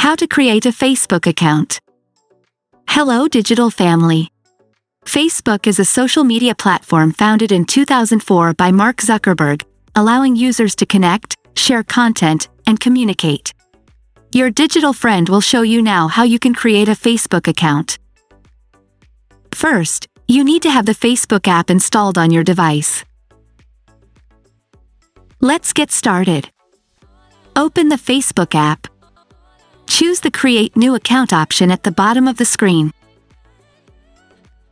How to create a Facebook account. Hello, digital family. Facebook is a social media platform founded in 2004 by Mark Zuckerberg, allowing users to connect, share content, and communicate. Your digital friend will show you now how you can create a Facebook account. First, you need to have the Facebook app installed on your device. Let's get started. Open the Facebook app. Choose the Create New Account option at the bottom of the screen.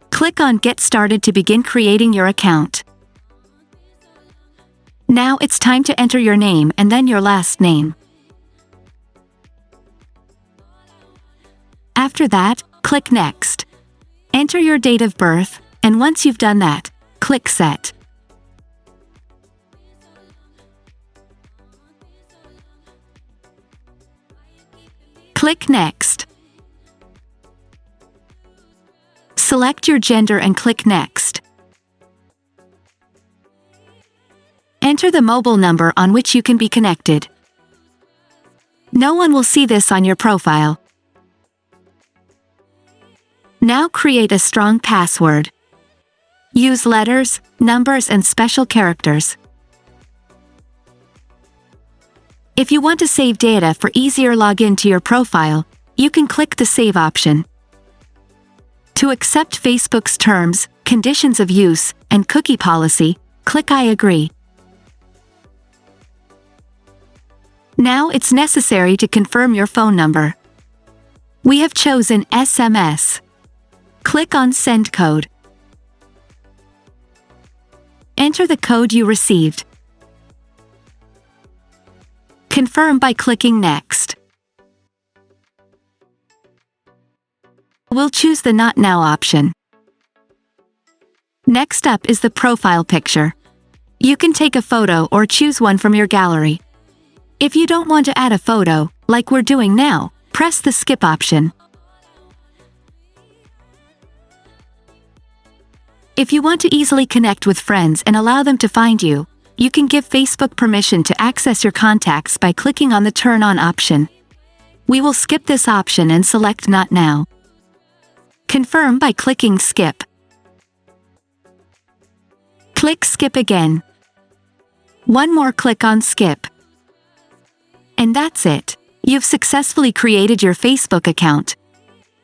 Click on Get Started to begin creating your account. Now it's time to enter your name and then your last name. After that, click Next. Enter your date of birth, and once you've done that, click Set. Click Next. Select your gender and click Next. Enter the mobile number on which you can be connected. No one will see this on your profile. Now create a strong password. Use letters, numbers, and special characters. If you want to save data for easier login to your profile, you can click the Save option. To accept Facebook's terms, conditions of use, and cookie policy, click I agree. Now it's necessary to confirm your phone number. We have chosen SMS. Click on Send Code. Enter the code you received. Confirm by clicking Next. We'll choose the Not Now option. Next up is the profile picture. You can take a photo or choose one from your gallery. If you don't want to add a photo, like we're doing now, press the Skip option. If you want to easily connect with friends and allow them to find you, you can give Facebook permission to access your contacts by clicking on the Turn On option. We will skip this option and select Not Now. Confirm by clicking Skip. Click Skip again. One more click on Skip. And that's it. You've successfully created your Facebook account.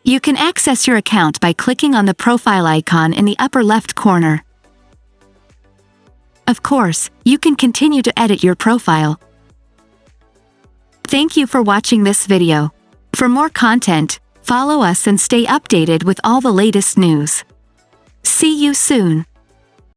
You can access your account by clicking on the profile icon in the upper left corner. Of course, you can continue to edit your profile. Thank you for watching this video. For more content, follow us and stay updated with all the latest news. See you soon.